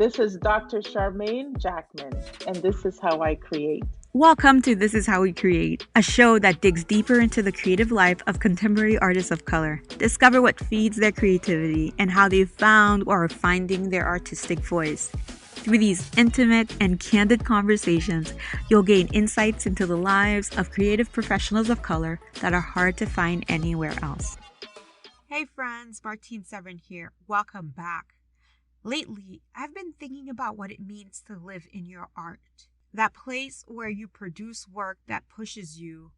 This is Dr. Charmain Jackman, and this is how I create. Welcome to This Is How We Create, a show that digs deeper into the creative life of contemporary artists of color. Discover what feeds their creativity and how they found or are finding their artistic voice. Through these intimate and candid conversations, you'll gain insights into the lives of creative professionals of color that are hard to find anywhere else. Hey friends, Martine Severin here. Welcome back. Lately, I've been thinking about what it means to live in your art. That place where you produce work that pushes you,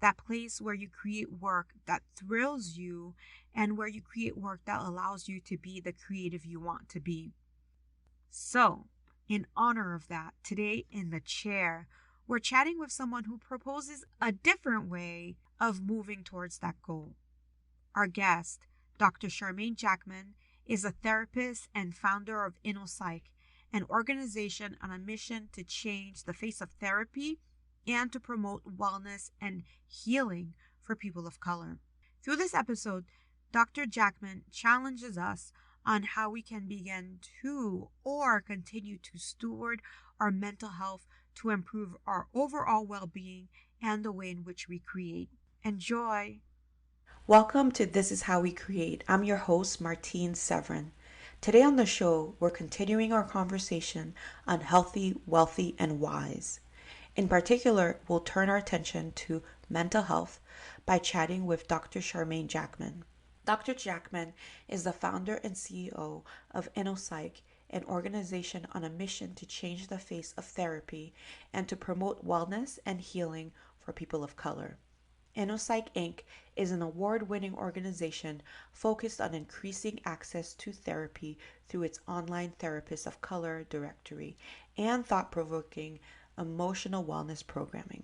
that place where you create work that thrills you, and where you create work that allows you to be the creative you want to be. So, in honor of that, today in the chair, we're chatting with someone who proposes a different way of moving towards that goal. Our guest, Dr. Charmain Jackman, is a therapist and founder of InnoPsych, an organization on a mission to change the face of therapy and to promote wellness and healing for people of color. Through this episode, Dr. Jackman challenges us on how we can begin to or continue to steward our mental health to improve our overall well-being and the way in which we create. Enjoy! Welcome to This Is How We Create. I'm your host, Martine Severin. Today on the show, we're continuing our conversation on healthy, wealthy, and wise. In particular, we'll turn our attention to mental health by chatting with Dr. Charmain Jackman. Dr. Jackman is the founder and CEO of InnoPsych, an organization on a mission to change the face of therapy and to promote wellness and healing for people of color. InnoPsych Inc. is an award-winning organization focused on increasing access to therapy through its online Therapists of Color directory and thought-provoking emotional wellness programming.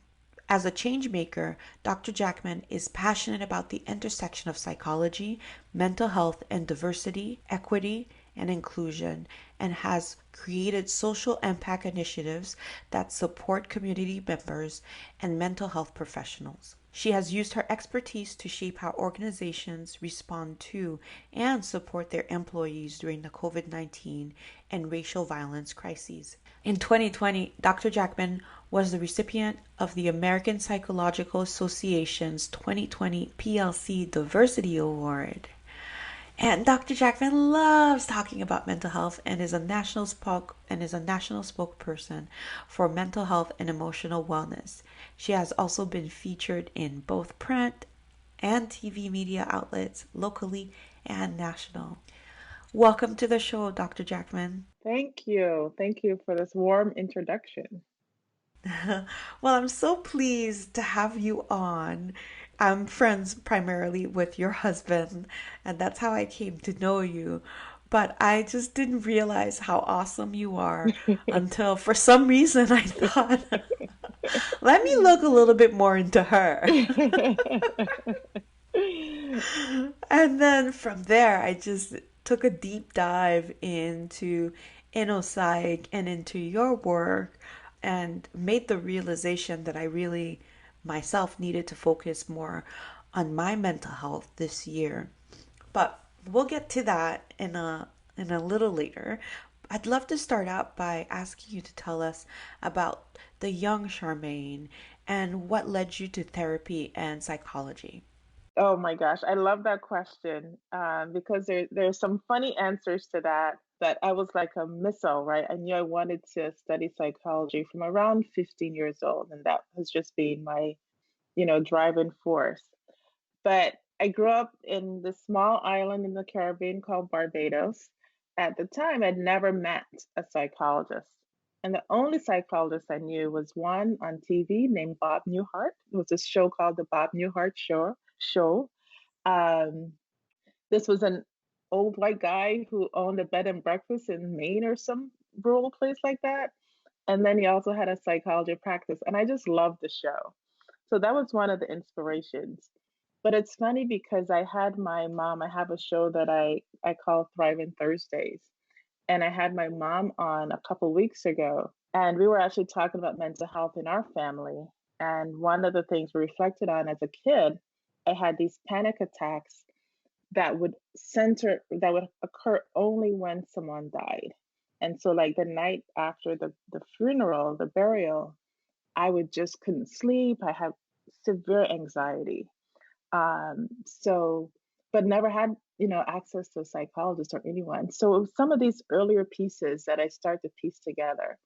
As a change maker, Dr. Jackman is passionate about the intersection of psychology, mental health, and diversity, equity, and inclusion, and has created social impact initiatives that support community members and mental health professionals. She has used her expertise to shape how organizations respond to and support their employees during the COVID-19 and racial violence crises. In 2020, Dr. Jackman was the recipient of the American Psychological Association's 2020 PLC Diversity Award. And Dr. Jackman loves talking about mental health and is a national spokesperson for mental health and emotional wellness. She has also been featured in both print and TV media outlets, locally and national. Welcome to the show, Dr. Jackman. Thank you. Thank you for this warm introduction. Well, I'm so pleased to have you on. I'm friends primarily with your husband, and that's how I came to know you. But I just didn't realize how awesome you are until for some reason I thought, let me look a little bit more into her. And then from there, I just took a deep dive into InnoPsych and into your work and made the realization that I really myself needed to focus more on my mental health this year. But we'll get to that in a little later. I'd love to start out by asking you to tell us about the young Charmain and what led you to therapy and psychology. Oh my gosh, I love that question because there's some funny answers to that. That I was like a missile, right? I knew I wanted to study psychology from around 15 years old, and that has just been my, driving force. But I grew up in this small island in the Caribbean called Barbados. At the time, I'd never met a psychologist. And the only psychologist I knew was one on TV named Bob Newhart. It was a show called The Bob Newhart Show. Um, this was an old white guy who owned a bed and breakfast in Maine or some rural place like that. And then he also had a psychology practice. And I just loved the show. So that was one of the inspirations. But it's funny because I had my mom, I have a show that I call Thriving Thursdays. And I had my mom on a couple weeks ago, and we were actually talking about mental health in our family. And one of the things we reflected on as a kid, I had these panic attacks that would occur only when someone died. And so like the night after the funeral, the burial, I would just couldn't sleep. I had severe anxiety. So but never had, access to a psychologist or anyone. So some of these earlier pieces that I start to piece together.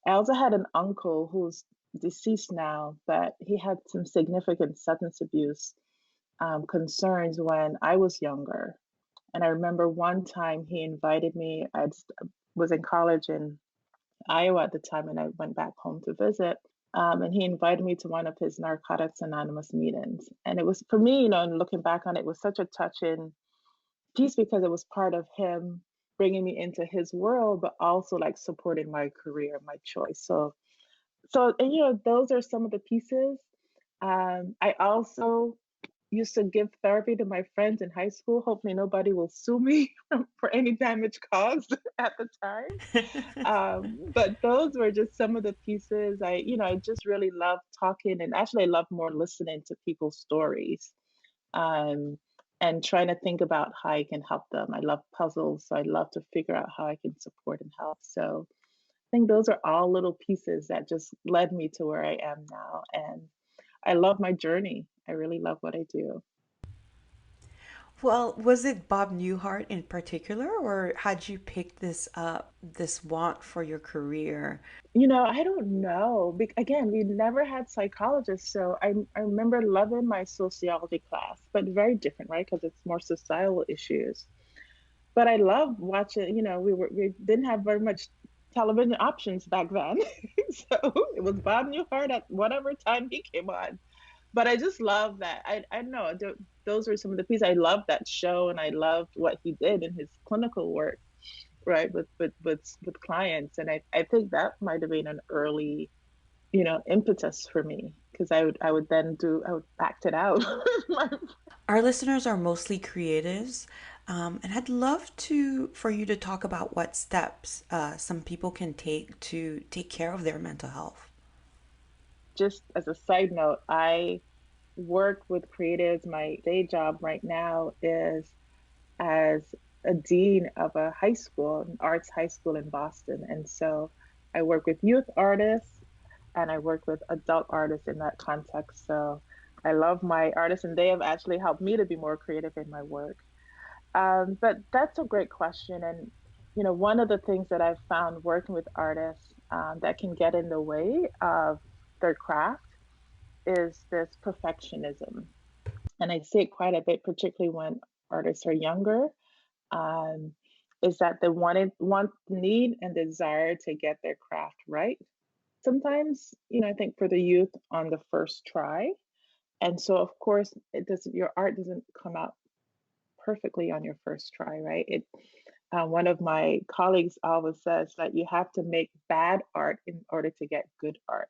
I also had an uncle who's deceased now, but he had some significant substance abuse concerns when I was younger. And I remember one time he invited me. Was in college in Iowa at the time, and I went back home to visit. And he invited me to one of his Narcotics Anonymous meetings. And it was, for me, and looking back on it, was such a touching piece because it was part of him bringing me into his world, but also like supporting my career, my choice. And those are some of the pieces. I also used to give therapy to my friends in high school. Hopefully, nobody will sue me for any damage caused at the time. But those were just some of the pieces. I just really love talking, and actually, I love more listening to people's stories, um, and trying to think about how I can help them. I love puzzles, so I love to figure out how I can support and help. So I think those are all little pieces that just led me to where I am now. And I love my journey. I really love what I do. Well, was it Bob Newhart in particular, or had you picked this up, this want for your career? I don't know. Again, we never had psychologists, so I remember loving my sociology class, but very different, right? Because it's more societal issues. But I love watching. We didn't have very much television options back then, so it was Bob Newhart at whatever time he came on. But I just love that. I don't know. Those were some of the pieces. I loved that show, and I loved what he did in his clinical work, right, with clients. And I think that might have been an early, impetus for me because I would act it out. Our listeners are mostly creatives, and I'd love to for you to talk about what steps some people can take to take care of their mental health. Just as a side note, I work with creatives. My day job right now is as a dean of a high school, an arts high school in Boston. And so I work with youth artists and I work with adult artists in that context. So I love my artists, and they have actually helped me to be more creative in my work. But that's a great question. And, one of the things that I've found working with artists that can get in the way of their craft is this perfectionism. And I see it quite a bit, particularly when artists are younger, um, is that they need and desire to get their craft right. Sometimes, I think for the youth on the first try. And so, of course, your art doesn't come out perfectly on your first try, right? One of my colleagues always says that you have to make bad art in order to get good art.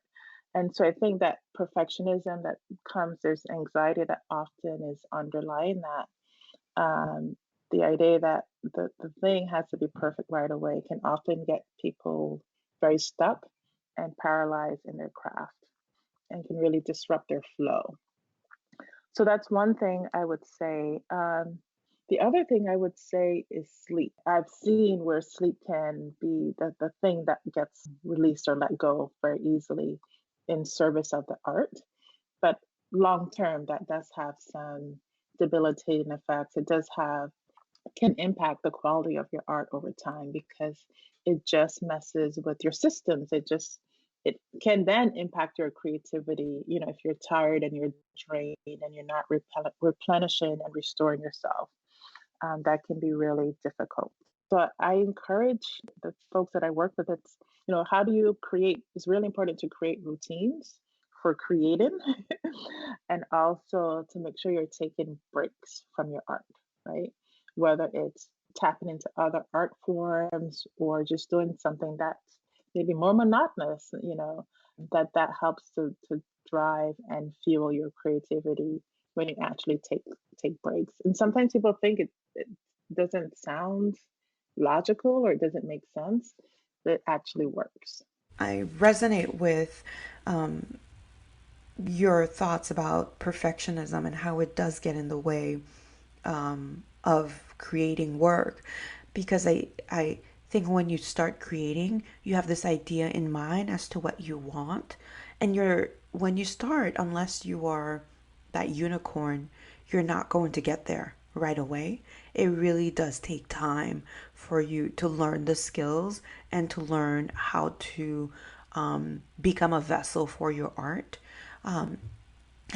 And so I think that perfectionism that comes, there's anxiety that often is underlying that. The idea that the thing has to be perfect right away can often get people very stuck and paralyzed in their craft and can really disrupt their flow. So that's one thing I would say. The other thing I would say is sleep. I've seen where sleep can be the thing that gets released or let go very easily in service of the art. But long term, that does have some debilitating effects. It does have can impact the quality of your art over time because it just messes with your systems. It can then impact your creativity. If you're tired and you're drained and you're not replenishing and restoring yourself, that can be really difficult. So I encourage the folks that I work with. How do you create? It's really important to create routines for creating, and also to make sure you're taking breaks from your art, right? Whether it's tapping into other art forms or just doing something that's maybe more monotonous, that helps to drive and fuel your creativity when you actually take breaks. And sometimes people think it doesn't sound logical or it doesn't make sense, but it actually works. I resonate with um, your thoughts about perfectionism and how it does get in the way of creating work, because I think when you start creating, you have this idea in mind as to what you want. And when you start, unless you are that unicorn, you're not going to get there right away. It really does take time for you to learn the skills and to learn how to become a vessel for your art. And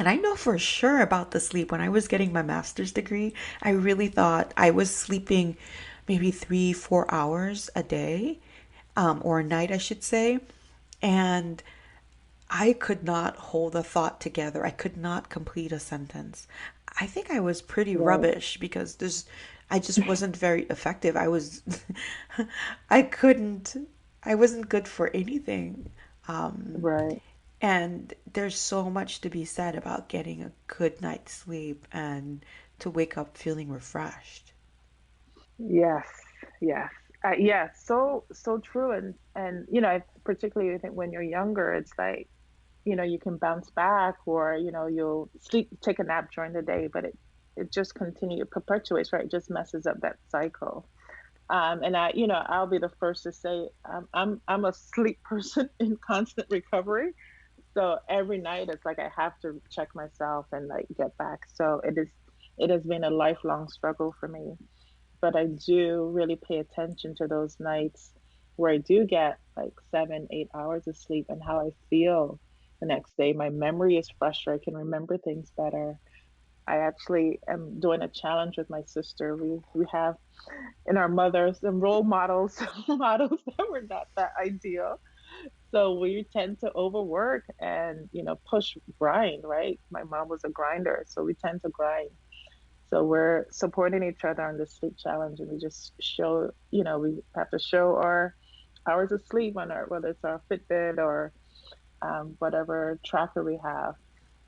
I know for sure about the sleep. When I was getting my master's degree, I really thought I was sleeping maybe 3, 4 hours a day, or a night, I should say. And I could not hold a thought together. I could not complete a sentence. I think I was pretty Right. rubbish because I just wasn't very effective. I couldn't, I wasn't good for anything. Right. And there's so much to be said about getting a good night's sleep and to wake up feeling refreshed. Yes. Yes. Yes. So true. And I particularly think when you're younger, it's like, you can bounce back, or, you'll sleep, take a nap during the day, but it just it perpetuates, right? It just messes up that cycle. And I'll be the first to say, I'm a sleep person in constant recovery. So every night it's like I have to check myself and like get back. So it has been a lifelong struggle for me. But I do really pay attention to those nights where I do get like 7, 8 hours of sleep and how I feel the next day. My memory is fresher. I can remember things better. I actually am doing a challenge with my sister. We have in our mothers some role models, models that were not that ideal. So we tend to overwork and, push, grind, right? My mom was a grinder, so we tend to grind. So we're supporting each other on this sleep challenge, and we just show, we have to show our hours of sleep on our, whether it's our Fitbit or whatever tracker we have.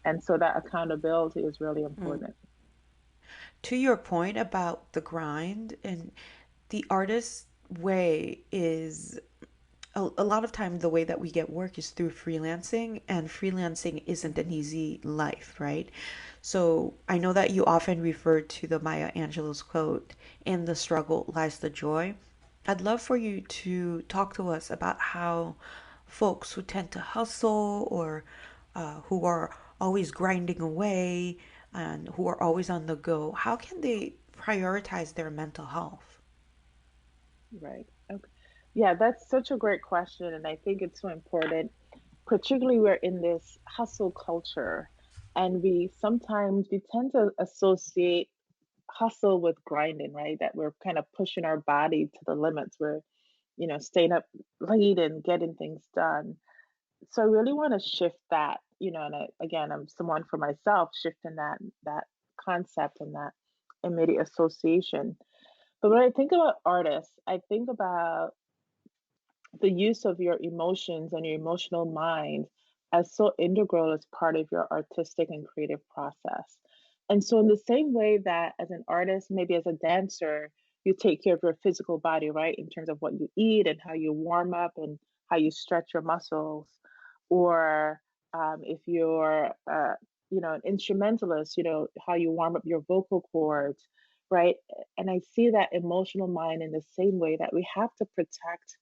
And so that accountability is really important. To your point about the grind, and the artist's way is a lot of time the way that we get work is through freelancing, and freelancing isn't an easy life, right? So I know that you often refer to the Maya Angelou's quote, "In the struggle lies the joy." I'd love for you to talk to us about how folks who tend to hustle, or who are always grinding away and who are always on the go, how can they prioritize their mental health? Right. Okay. Yeah, that's such a great question. And I think it's so important, particularly we're in this hustle culture. And we tend to associate hustle with grinding, right? That we're kind of pushing our body to the limits. We're, staying up late and getting things done. So I really want to shift that, and again, I'm someone for myself, shifting that concept and that immediate association. But when I think about artists, I think about the use of your emotions and your emotional mind as so integral as part of your artistic and creative process. And so, in the same way that as an artist, maybe as a dancer, you take care of your physical body, right? In terms of what you eat and how you warm up and how you stretch your muscles. Or if you're, an instrumentalist, how you warm up your vocal cords, right? And I see that emotional mind in the same way that we have to protect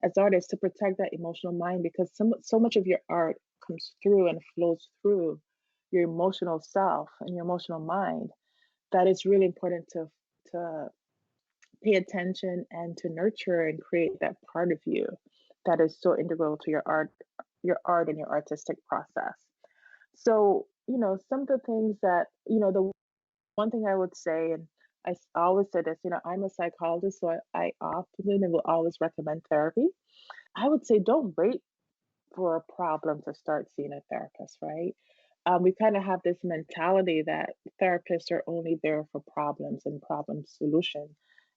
as artists to protect that emotional mind, because so much of your art comes through and flows through your emotional self and your emotional mind, that it's really important to pay attention and to nurture and create that part of you that is so integral to your art and your artistic process. So, some of the things that, the one thing I would say, and always say this, I'm a psychologist, so I often and will always recommend therapy. I would say don't wait for a problem to start seeing a therapist, right? We kind of have this mentality that therapists are only there for problems and problem solution.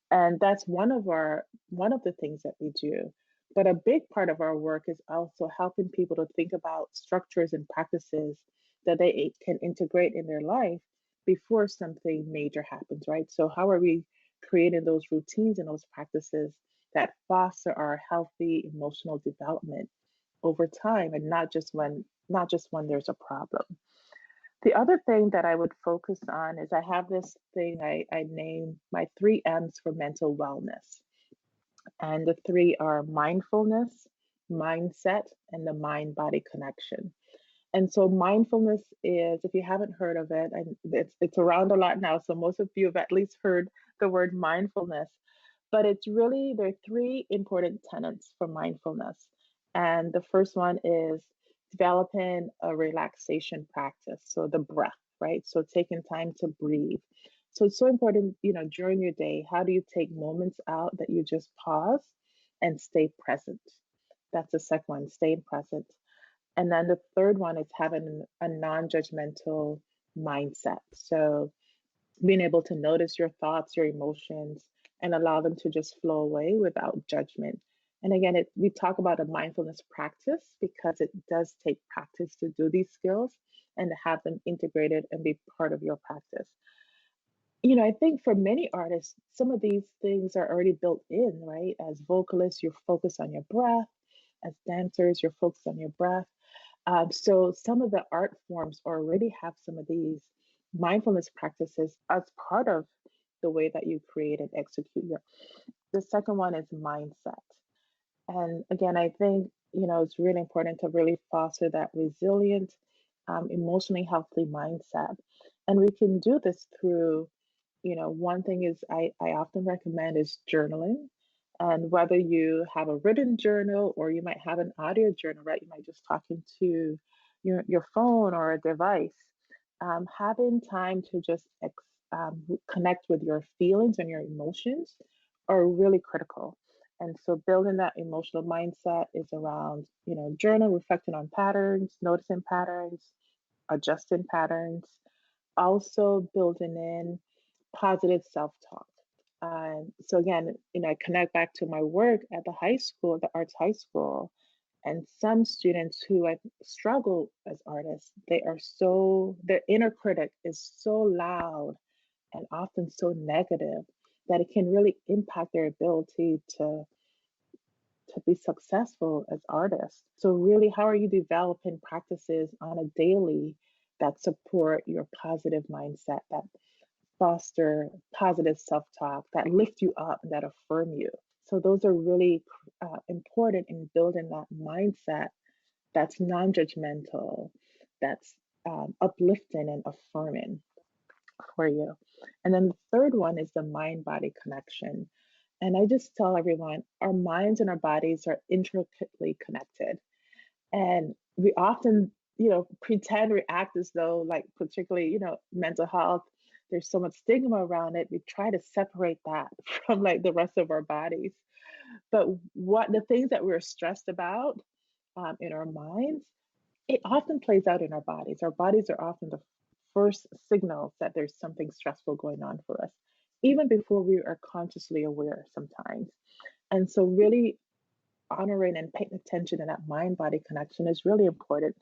And that's one of the things that we do. But a big part of our work is also helping people to think about structures and practices that they can integrate in their life before something major happens, right? So how are we creating those routines and those practices that foster our healthy emotional development over time, and not just when there's a problem. The other thing that I would focus on is I have this thing I name my 3 M's for mental wellness. And the three are mindfulness, mindset, and the mind body connection. And so mindfulness is, if you haven't heard of it, and it's around a lot now, so most of you have at least heard the word mindfulness. But it's really, there are three important tenets for mindfulness. And the first one is developing a relaxation practice. So the breath, right? So taking time to breathe. So it's so important, during your day, how do you take moments out that you just pause and stay present? That's the second one, staying present. And then the third one is having a non-judgmental mindset. So being able to notice your thoughts, your emotions, and allow them to just flow away without judgment. And again, we talk about a mindfulness practice because it does take practice to do these skills and to have them integrated and be part of your practice. I think for many artists, some of these things are already built in, right? As vocalists, you're focused on your breath. As dancers, you're focused on your breath. So some of the art forms already have some of these mindfulness practices as part of the way that you create and execute your. The second one is mindset. And again, I think, it's really important to really foster that resilient, emotionally healthy mindset. And we can do this through, one thing is I often recommend is journaling. And whether you have a written journal or you might have an audio journal, right? You might just talking to your phone or a device. Having time to just connect with your feelings and your emotions are really critical. And so building that emotional mindset is around, journal, reflecting on patterns, noticing patterns, adjusting patterns, also building in positive self-talk. So again, I connect back to my work at the high school, the arts high school, and some students who I struggle as artists, their inner critic is so loud and often so negative that it can really impact their ability to be successful as artists. So really, how are you developing practices on a daily that support your positive mindset, that foster positive self-talk, that lift you up, that affirm you? So those are really important in building that mindset that's non-judgmental, that's uplifting and affirming for you. And then the third one is the mind-body connection. And I just tell everyone our minds and our bodies are intricately connected. And we often, pretend, react as though, like, particularly, mental health, there's so much stigma around it. We try to separate that from like the rest of our bodies. But what the things that we're stressed about in our minds, it often plays out in our bodies. Our bodies are often the first signals that there's something stressful going on for us, even before we are consciously aware sometimes. And so, really honoring and paying attention to that mind body connection is really important.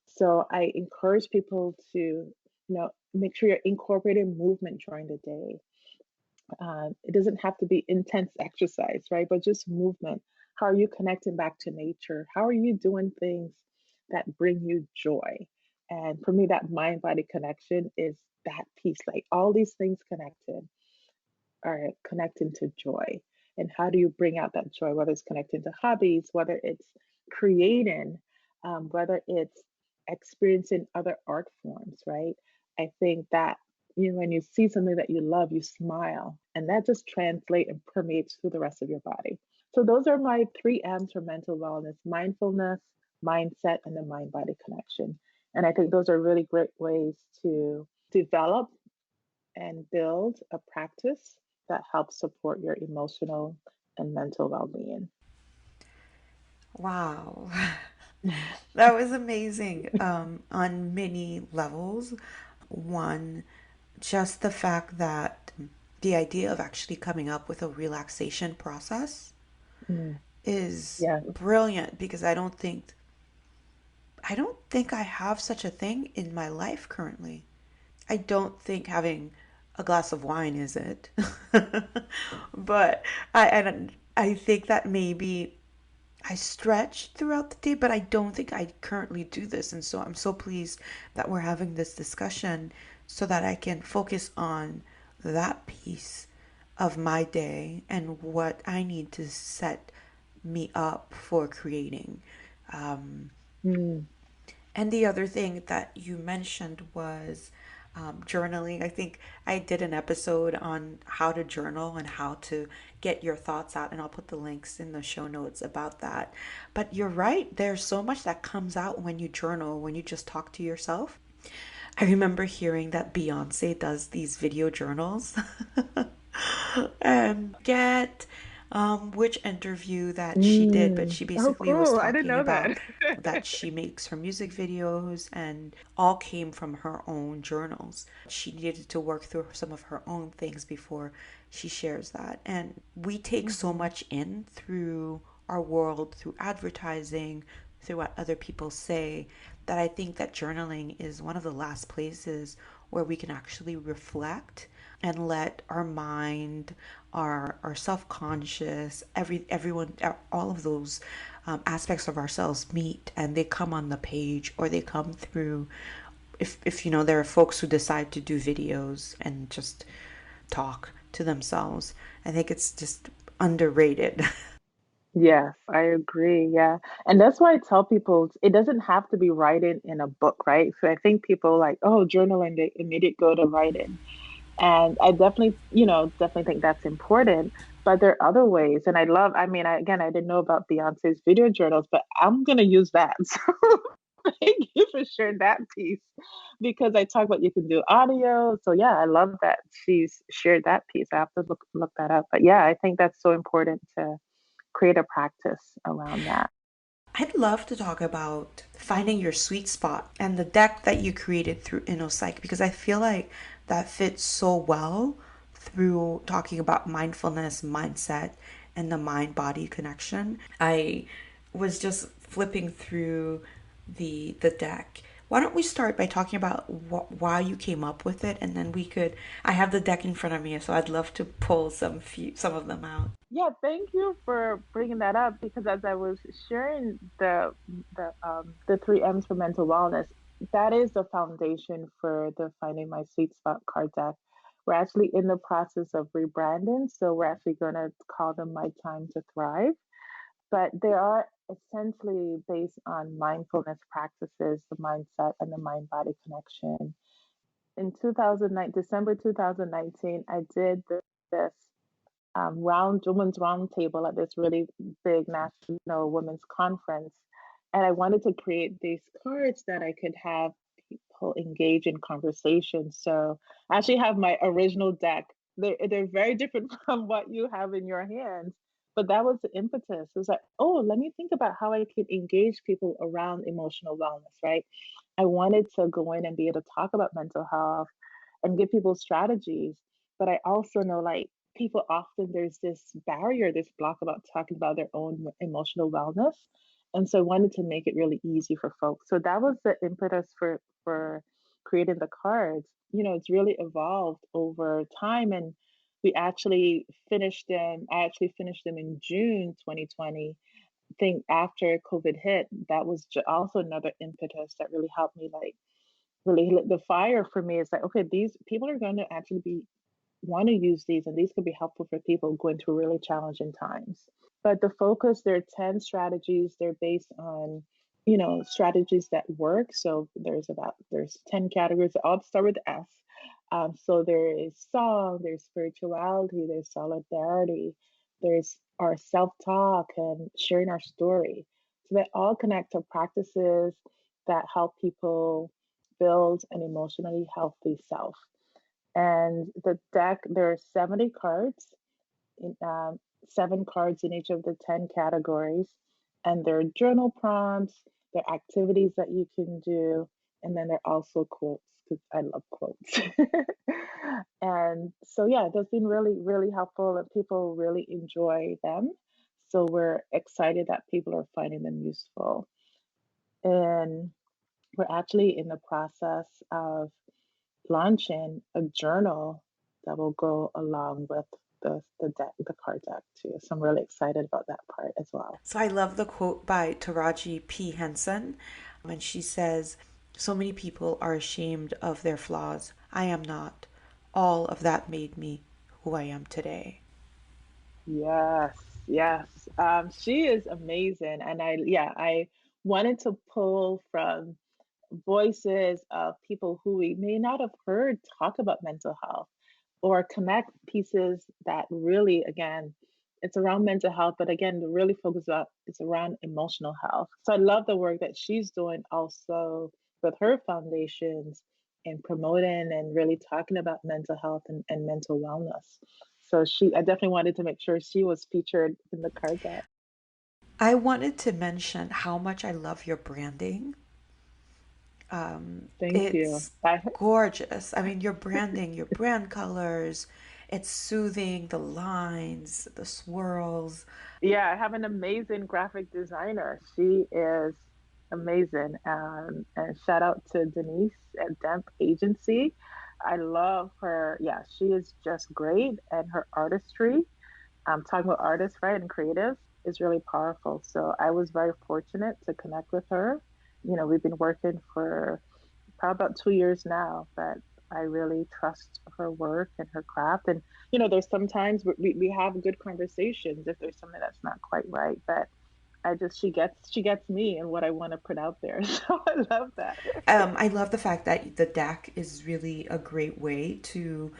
So, I encourage people to, make sure you're incorporating movement during the day. It doesn't have to be intense exercise, right? But just movement. How are you connecting back to nature? How are you doing things that bring you joy? And for me, that mind body connection is that piece. Like all these things connected are connecting to joy. And how do you bring out that joy, whether it's connecting to hobbies, whether it's creating, whether it's experiencing other art forms, right? I think that, when you see something that you love, you smile, and that just translates and permeates through the rest of your body. So those are my three M's for mental wellness: mindfulness, mindset, and the mind body connection. And I think those are really great ways to develop and build a practice that helps support your emotional and mental well-being. Wow. That was amazing on many levels. One, just the fact that the idea of actually coming up with a relaxation process Mm, is yeah. brilliant because I don't think I have such a thing in my life currently. I don't think having a glass of wine is it. But I think that maybe I stretch throughout the day, but I don't think I currently do this. And so I'm so pleased that we're having this discussion so that I can focus on that piece of my day and what I need to set me up for creating. Mm. And the other thing that you mentioned was journaling. I think I did an episode on how to journal and how to get your thoughts out, and I'll put the links in the show notes about that. But you're right, there's so much that comes out when you journal, when you just talk to yourself. I remember hearing that Beyonce does these video journals and get which interview that she did, but Mm. she Oh, basically was cool. I didn't talking know about that. that she makes her music videos and all came from her own journals. She needed to work through some of her own things before she shares that. And we take so Hmm. much in through our world, through advertising, through what other people say, that I think that journaling is one of the last places where we can actually reflect and let our mind, our self-conscious, everyone, all of those aspects of ourselves meet, and they come on the page, or they come through, if you know, there are folks who decide to do videos and just talk to themselves. I think it's just underrated. Yes, I agree. Yeah. And that's why I tell people it doesn't have to be writing in a book, right? So I think people like, oh, journaling, they immediately go to writing. And I definitely, definitely think that's important. But there are other ways. And I mean, again, I didn't know about Beyonce's video journals, but I'm going to use that. So thank you for sharing that piece because I talk about you can do audio. So yeah, I love that she's shared that piece. I have to look that up. But yeah, I think that's so important to create a practice around that. I'd love to talk about finding your sweet spot and the deck that you created through InnoPsych, because I feel like that fits so well through talking about mindfulness, mindset, and the mind body connection. I was just flipping through the deck. Why don't we start by talking about why you came up with it, and then we could. I have the deck in front of me, so I'd love to pull some of them out. Yeah, thank you for bringing that up because as I was sharing the three M's for mental wellness, that is the foundation for the Finding My Sweet Spot card deck. We're actually in the process of rebranding, so we're actually going to call them My Time to Thrive. But they are essentially based on mindfulness practices, the mindset, and the mind body connection. In 2009, December 2019, I did this women's round table at this really big national women's conference. And I wanted to create these cards that I could have people engage in conversation. So I actually have my original deck. They're very different from what you have in your hands. But that was the impetus. It was like, oh, let me think about how I could engage people around emotional wellness, right? I wanted to go in and be able to talk about mental health and give people strategies. But I also know like people often there's this barrier, this block about talking about their own emotional wellness. And so I wanted to make it really easy for folks. So that was the impetus for creating the cards. It's really evolved over time and we actually finished them. I actually finished them in June 2020. I think after COVID hit, that was also another impetus that really helped me like really lit the fire for me. It's like, okay, these people are going to actually be want to use these and these could be helpful for people going through really challenging times. But the focus, there are 10 strategies. They're based on, strategies that work. So there's 10 categories. I'll start with S. So there is song, there's spirituality, there's solidarity, there's our self-talk and sharing our story. So they all connect to practices that help people build an emotionally healthy self. And the deck, there are 70 cards, in, 7 cards in each of the 10 categories. And there are journal prompts, there are activities that you can do, and then there are also quotes because I love quotes. And so, yeah, that's been really, really helpful and people really enjoy them. So we're excited that people are finding them useful. And we're actually in the process of launching a journal that will go along with the card deck too. So I'm really excited about that part as well. So I love the quote by Taraji P. Henson when she says, "So many people are ashamed of their flaws. I am not. All of that made me who who I am today. Yes, yes. She is amazing. And I wanted to pull from voices of people who we may not have heard talk about mental health or connect pieces that really, again, it's around mental health, but again, the really focus up is around emotional health. So I love the work that she's doing also with her foundations in promoting and really talking about mental health and mental wellness. So I definitely wanted to make sure she was featured in the card deck. I wanted to mention how much I love your branding. Thank you. It's gorgeous. I mean, your branding, your brand colors, it's soothing, the lines, the swirls. Yeah, I have an amazing graphic designer. She is amazing. And shout out to Denise at Demp Agency. I love her. Yeah, she is just great. And her artistry, talking about artists, right, and creatives is really powerful. So I was very fortunate to connect with her. We've been working for probably about 2 years now, but I really trust her work and her craft. And there's sometimes we have good conversations if there's something that's not quite right. But she gets me and what I want to put out there. So I love that. I love the fact that the deck is really a great way to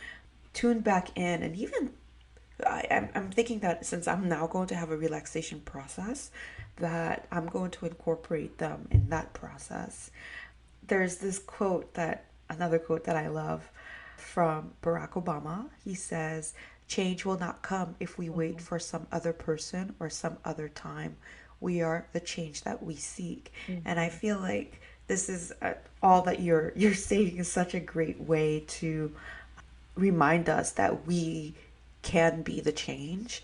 tune back in. And even I'm thinking that since I'm now going to have a relaxation process, that I'm going to incorporate them in that process. There's this another quote that I love from Barack Obama. He says, "Change will not come if we wait Mhm. for some other person or some other time. We are the change that we seek." And I Mhm. feel like this is all that you're saying is such a great way to remind us that we can be the change.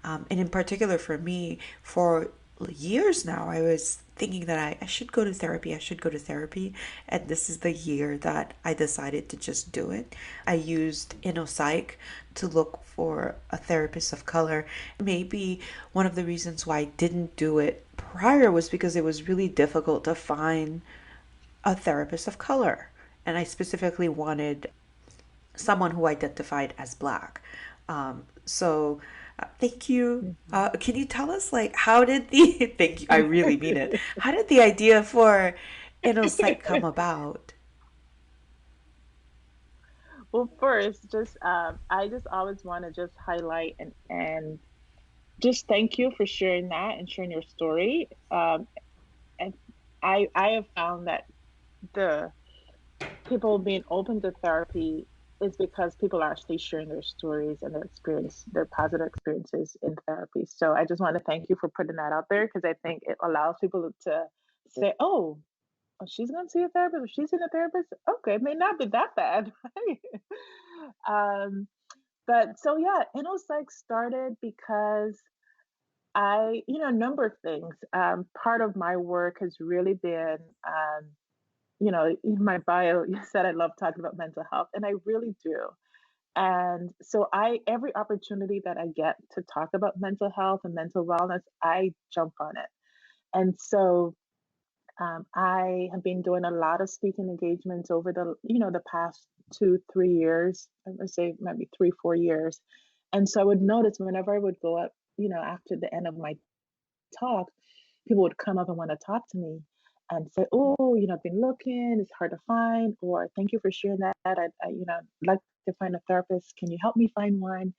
And in particular, for me, for years now, I was thinking that I should go to therapy. I should go to therapy. And this is the year that I decided to just do it. I used InnoPsych to look for a therapist of color. Maybe one of the reasons why I didn't do it prior was because it was really difficult to find a therapist of color. And I specifically wanted someone who identified as black. Thank you. Mhm. Can you tell us, like, how did the thank you? I really mean it. How did the idea for InnoPsych come about? Well, first, just I just always want to just highlight and just thank you for sharing that and sharing your story. And I have found that the people being open to therapy is because people are actually sharing their stories and their positive experiences in therapy. So I just want to thank you for putting that out there because I think it allows people to say, "Oh, she's going to see a therapist. Or she's in a therapist. Okay, it may not be that bad." Right? But so yeah, InnoPsych started because a number of things. Part of my work has really been in my bio, you said I love talking about mental health, and I really do. And so every opportunity that I get to talk about mental health and mental wellness, I jump on it. And so I have been doing a lot of speaking engagements over the past 2, 3 years. I would say maybe 3, 4 years. And so I would notice whenever I would go up, after the end of my talk, people would come up and want to talk to me and say, "Oh, I've been looking, it's hard to find," or "Thank you for sharing that. I'd like to find a therapist. Can you help me find one?"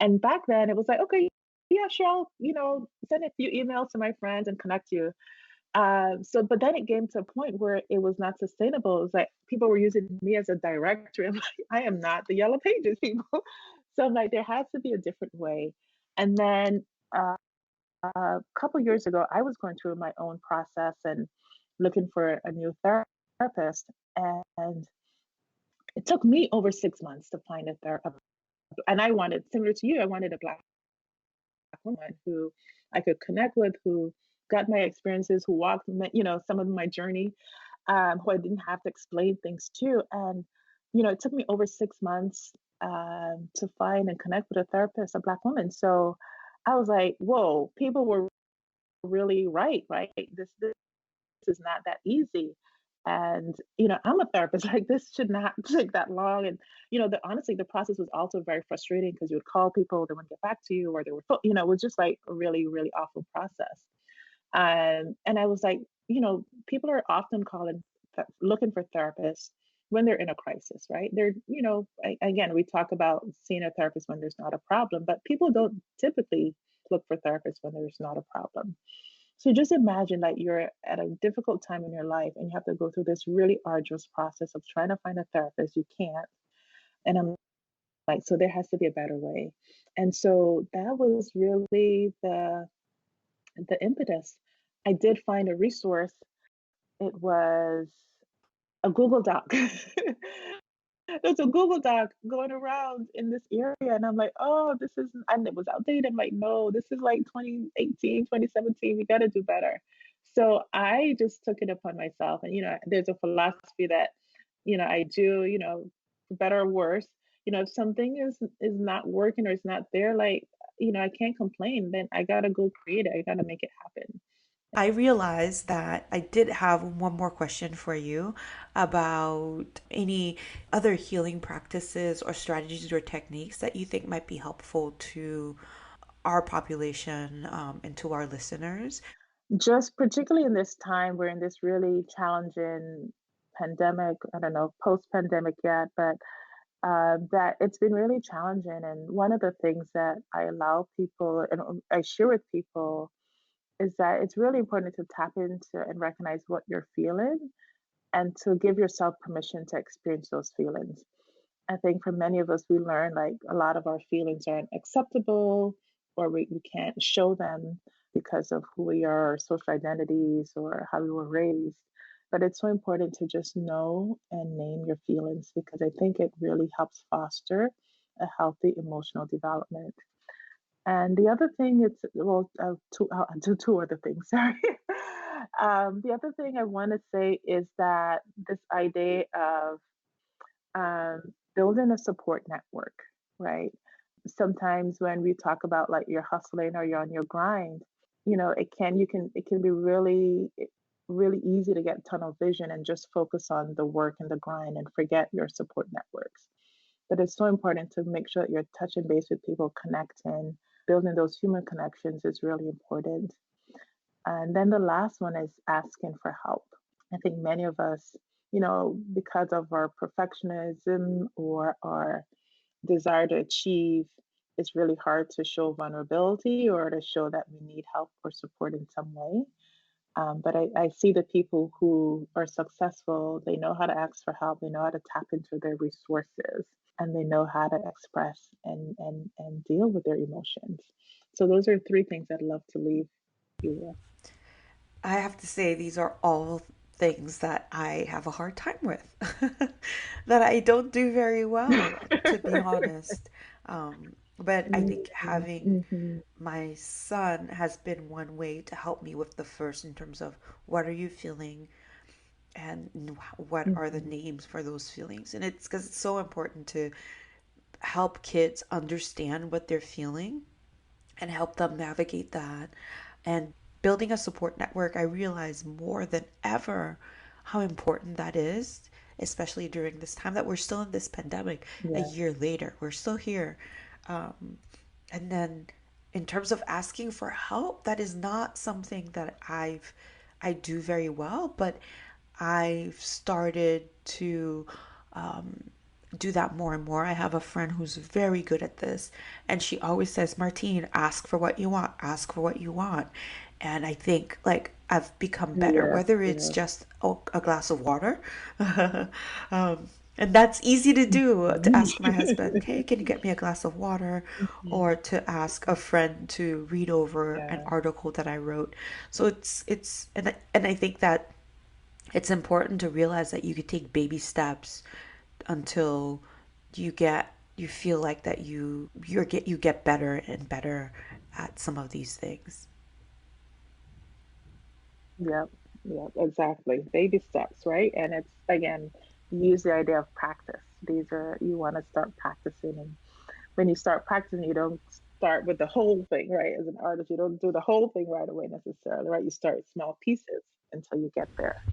And back then it was like, "Okay, yeah, sure, I'll, send a few emails to my friends and connect you." But then it came to a point where it was not sustainable. It was like people were using me as a directory. I'm like, I am not the yellow pages people. So I'm like, there has to be a different way. And then a couple years ago, I was going through my own process and looking for a new therapist. And it took me over 6 months to find a therapist. And I wanted, similar to you, I wanted a Black woman who I could connect with, who got my experiences, who walked, some of my journey, who I didn't have to explain things to. And, it took me over 6 months to find and connect with a therapist, a Black woman. So I was like, whoa, people were really right? This is not that easy. And, I'm a therapist, like, this should not take that long, and, honestly, the process was also very frustrating because you would call people, they wouldn't get back to you, or they were it was just, like, a really, really awful process. And I was like, people are often calling looking for therapists when they're in a crisis, right? They're, again, we talk about seeing a therapist when there's not a problem, but people don't typically look for therapists when there's not a problem. So just imagine like you're at a difficult time in your life and you have to go through this really arduous process of trying to find a therapist. You can't. And I'm like, so there has to be a better way. And so that was really the impetus. I did find a resource. It was a Google Doc. There's a Google Doc going around in this area, and I'm like, "Oh, this is," and it was outdated. I'm like, "No, this is like 2018, 2017. We gotta do better." So I just took it upon myself, and, there's a philosophy that, I do, for better or worse, if something is not working or it's not there, like, I can't complain, then I gotta go create it. I gotta make it happen. I realized that I did have one more question for you about any other healing practices or strategies or techniques that you think might be helpful to our population and to our listeners. Just particularly in this time, we're in this really challenging pandemic. I don't know, post-pandemic yet, but that it's been really challenging. And one of the things that I allow people and I share with people is that it's really important to tap into and recognize what you're feeling and to give yourself permission to experience those feelings. I think for many of us, we learn like a lot of our feelings aren't acceptable or we can't show them because of who we are, our social identities, or how we were raised. But it's so important to just know and name your feelings because I think it really helps foster a healthy emotional development. And the other thing is, well, I'll do two other things, sorry. The other thing I want to say is that this idea of building a support network, right? Sometimes when we talk about like you're hustling or you're on your grind, it can be really easy to get tunnel vision and just focus on the work and the grind and forget your support networks. But it's so important to make sure that you're touching base with people, connecting, building those human connections is really important. And then the last one is asking for help. I think many of us, because of our perfectionism or our desire to achieve, it's really hard to show vulnerability or to show that we need help or support in some way. But I see the people who are successful, they know how to ask for help, they know how to tap into their resources, and they know how to express and deal with their emotions. So those are three things I'd love to leave you with. I have to say, these are all things that I have a hard time with, that I don't do very well, to be honest. But I think Mhm, having mhm. my son has been one way to help me with the first in terms of what are you feeling and what are the Mhm. names for those feelings. And it's because it's so important to help kids understand what they're feeling and help them navigate that. And building a support network, I realize more than ever how important that is, especially during this time that we're still in this pandemic a Yeah, year later. We're still here. Um, and then in terms of asking for help, that is not something that I do very well, but I've started to do that more and more. I have a friend who's very good at this, and she always says, Martine, ask for what you want, ask for what you want. And I think like I've become better, yeah, whether it's yeah. just a glass of water. um, and that's easy to do to Mhm. ask my husband, hey, can you get me a glass of water? Mhm. Or to ask a friend to read over an Yeah, article that I wrote. So and I think that it's important to realize that you could take baby steps until you feel like that you get better and better at some of these things. yep, yep, exactly. Baby steps, right? And it's again, use the idea of practice. These are you want to start practicing, and when you start practicing, you don't start with the whole thing, right? As an artist, you don't do the whole thing right away necessarily, right? You start with small pieces until you get there.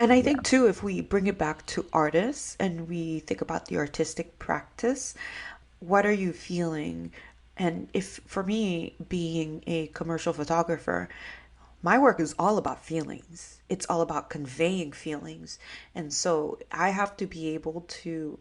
And I Yeah. think too, if we bring it back to artists and we think about the artistic practice, what are you feeling? And if for me, being a commercial photographer, my work is all about feelings. It's all about conveying feelings. And so I have to be able to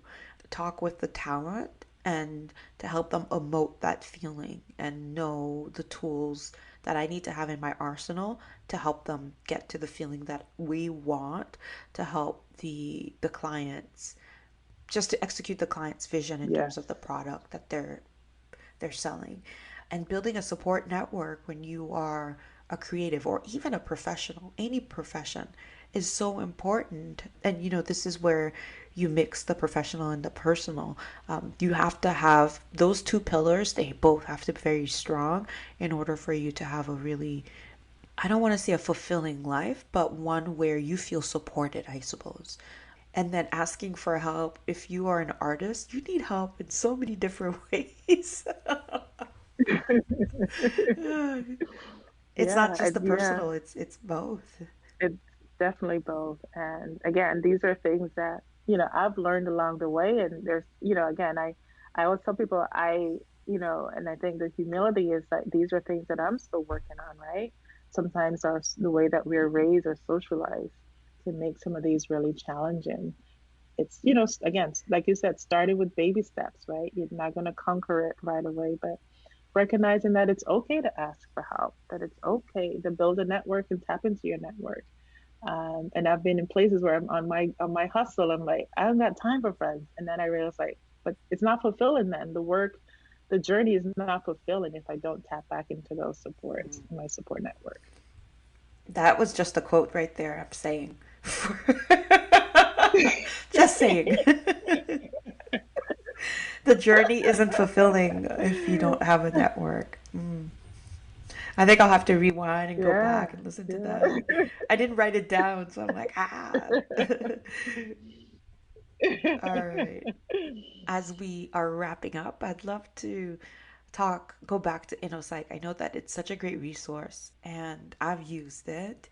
talk with the talent and to help them emote that feeling and know the tools that I need to have in my arsenal to help them get to the feeling that we want to help the clients, just to execute the client's vision in terms Yes. of the product that they're selling. And building a support network when you are a creative or even a professional, any profession, is so important. And this is where you mix the professional and the personal. You have to have those two pillars, they both have to be very strong in order for you to have a really, I don't want to say a fulfilling life, but one where you feel supported, I suppose. And then asking for help. If you are an artist, you need help in so many different ways. It's not Yeah, just the yeah, personal, it's both. it's definitely both. And again, these are things that, I've learned along the way. And there's, again, I always tell people and I think the humility is that these are things that I'm still working on, right? Sometimes the way that we're raised or socialized can make some of these really challenging. It's, again, like you said, starting with baby steps, right? You're not going to conquer it right away, but recognizing that it's okay to ask for help, that it's okay to build a network and tap into your network. And I've been in places where I'm on my hustle. I'm like, I don't got time for friends. And then I realized like, but it's not fulfilling then. The journey is not fulfilling if I don't tap back into those supports, my support network. That was just a quote right there, I'm saying. Just saying. The journey isn't fulfilling if you don't have a network. I think I'll have to rewind and go Yeah, back and listen to that. yeah. I didn't write it down, so I'm like, ah. All right. As we are wrapping up, I'd love to go back to InnoPsych. I know that it's such a great resource and I've used it.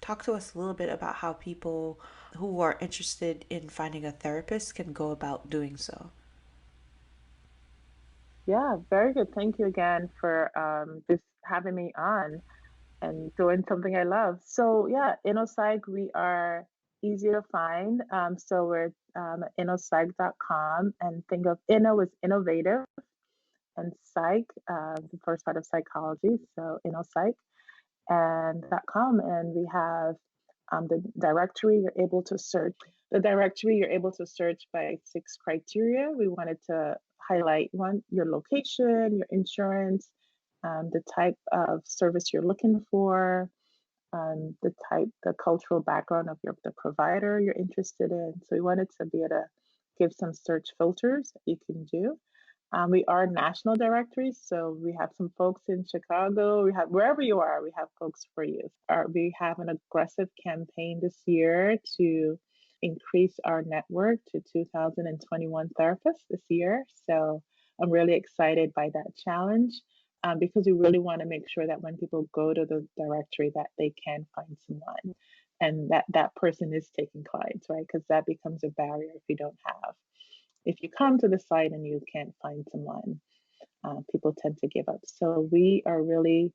Talk to us a little bit about how people who are interested in finding a therapist can go about doing so. Yeah, very good. Thank you again for just having me on and doing something I love. So yeah, InnoPsych, we are easy to find. So we're at InnoPsych.com, and think of Inno as innovative and psych, the first part of psychology. So InnoPsych and .com, and we have the directory. You're able to search the directory. You're able to search by 6 criteria. We wanted to highlight one: your location, your insurance, the type of service you're looking for, the cultural background of the provider you're interested in. So we wanted to be able to give some search filters that you can do. We are national directories, so we have some folks in Chicago. We have wherever you are, we have folks for you. We have an aggressive campaign this year to increase our network to 2021 therapists this year. So I'm really excited by that challenge, because we really want to make sure that when people go to the directory, that they can find someone, and that person is taking clients, right? Because that becomes a barrier if you come to the site and you can't find someone, people tend to give up. So we are really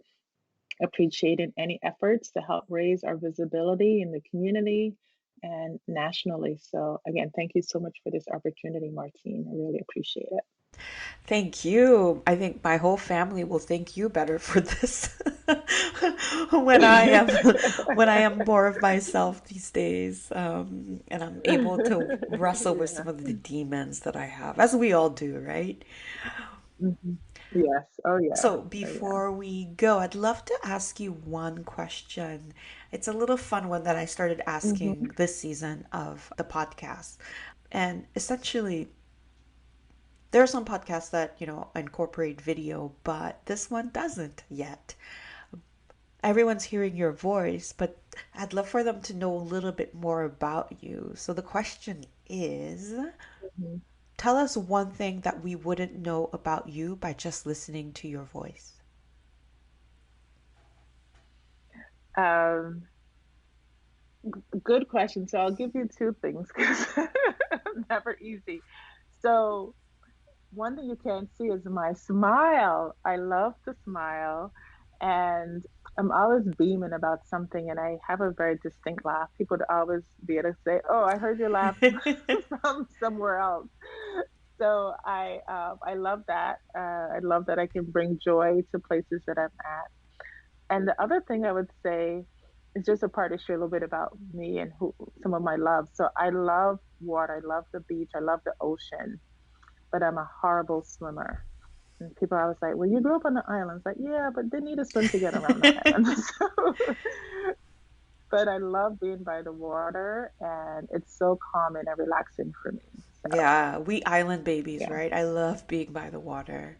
appreciating any efforts to help raise our visibility in the community and nationally. So again, thank you so much for this opportunity, Martine. I really appreciate it. Thank you. I think my whole family will thank you better for this when I am when I am more of myself these days, and I'm able to wrestle with Yeah. some of the demons that I have, as we all do, right? Mhm. Yes. Oh yeah. So Oh yeah. before we go, I'd love to ask you one question. It's a little fun one that I started Hmm. asking this season of the podcast. And essentially, there are some podcasts that, incorporate video, but this one doesn't yet. Everyone's hearing your voice, but I'd love for them to know a little bit more about you. So the question is, Hmm. tell us one thing that we wouldn't know about you by just listening to your voice. Um, Good question. So I'll give you two things because never easy. So one thing you can't see is my smile. I love to smile, and I'm always beaming about something, and I have a very distinct laugh. People would always be able to say, "Oh, I heard your laugh from somewhere else." So I love that. I love that I can bring joy to places that I'm at. And the other thing I would say is just a part to share a little bit about me and who some of my love. So I love water. I love the beach. I love the ocean, but I'm a horrible swimmer. And people are always like, "Well, you grew up on the islands." Like, yeah, but they need to swim to get around the island. So, but I love being by the water, and it's so calming and relaxing for me. So, Yeah, we island babies, yeah. right? I love being by the water.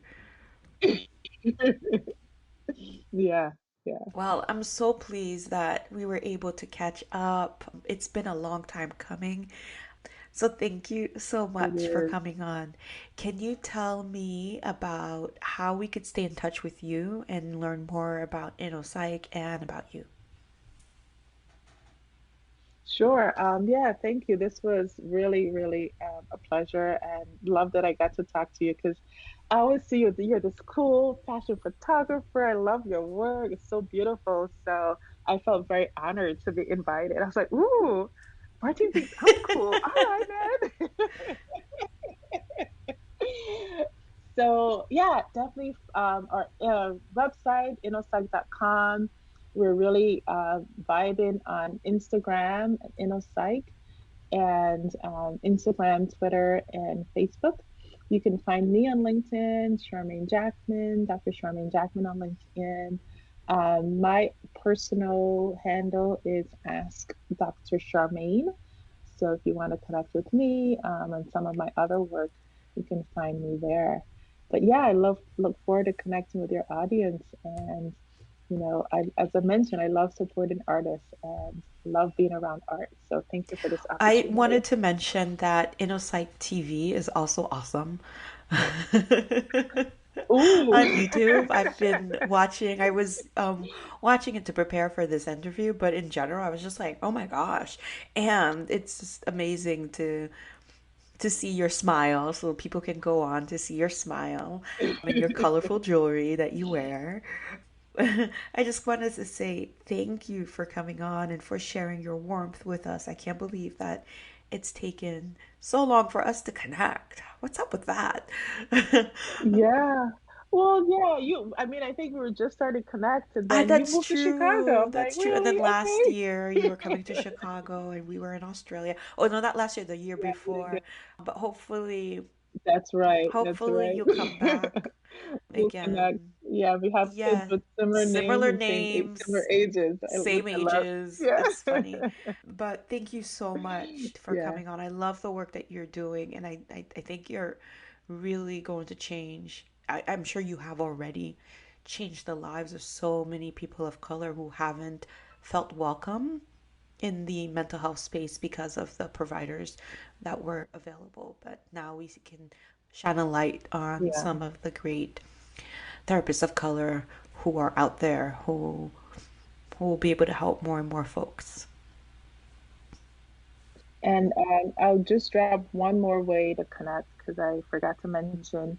Yeah, yeah, Well, I'm so pleased that we were able to catch up. It's been a long time coming. So thank you so it much for is. coming on. Can you tell me about how we could stay in touch with you and learn more about InnoPsych and about you? Sure. Yeah, thank you. This was really, really a pleasure and love that I got to talk to you because I always see you, you're this cool fashion photographer. I love your work. It's so beautiful. So I felt very honored to be invited. I was like, ooh, Martine thinks I'm cool. All right, man. So yeah, definitely our website, innospsych.com. We're really vibing on Instagram, InnoPsych, and Instagram, Twitter, and Facebook. You can find me on LinkedIn, Charmain Jackman, Dr. Charmain Jackman on LinkedIn. My personal handle is Ask Dr. Charmain. So if you want to connect with me and some of my other work, you can find me there. But yeah, I look forward to connecting with your audience. And as I mentioned, I love supporting artists and love being around art. So thank you for this I opportunity. wanted to mention that InnoPsych TV is also awesome. Ooh, On YouTube, I've been watching. I was watching it to prepare for this interview, but in general, I was just like, "Oh my gosh!" And it's just amazing to see your smile, so people can go on to see your smile and your colorful jewelry that you wear. I just wanted to say thank you for coming on and for sharing your warmth with us. I can't believe that it's taken so long for us to connect. What's up with that? yeah. Well, yeah, I mean, I think we were just starting to connect and then you That's moved to Chicago. true. I'm like, That's true. And then really? last Okay. year you were coming to Chicago and we were in Australia. Oh no, not last year, the year Yeah, we did. before. But hopefully, That's right. That's hopefully right. you'll come back We'll connect. again. Yeah, we have kids Yeah, with similar names similar and similar names, ages, which same I love. ages. Yeah. It's funny. But thank you so much for Yeah. coming on. I love the work that you're doing, and I think you're really going to change. I'm sure you have already changed the lives of so many people of color who haven't felt welcome in the mental health space because of the providers that were available. But now we can shine a light on Yeah. some of the great therapists of color who are out there who will be able to help more and more folks. And I'll just drop one more way to connect because I forgot to mention.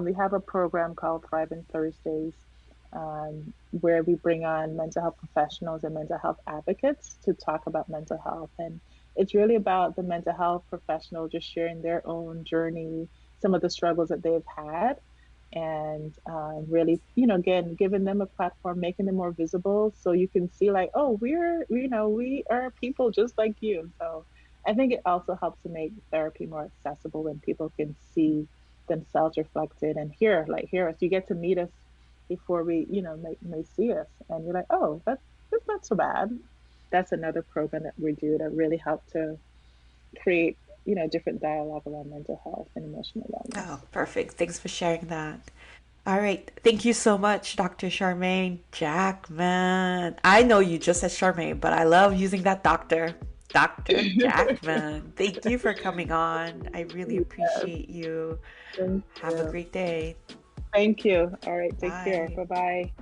We have a program called Thriving Thursdays, where we bring on mental health professionals and mental health advocates to talk about mental health. And it's really about the mental health professional just sharing their own journey, some of the struggles that they've had, and really, again, giving them a platform, making them more visible so you can see, like, oh, we are people just like you. So I think it also helps to make therapy more accessible when people can see themselves reflected and hear us. You get to meet us before we, may see us, and you're like, oh, that's not so bad. That's another program that we do that really help to create, different dialogue around mental health and emotional wellness. Oh, perfect. Thanks for sharing that. All right. Thank you so much, Dr. Charmain Jackman. I know you just as Charmaine, but I love using that doctor. Dr. Jackman. Thank you for coming on. I really Yes, appreciate you. thank Have a you. great day. Thank you. All right, take care. Bye. Bye bye.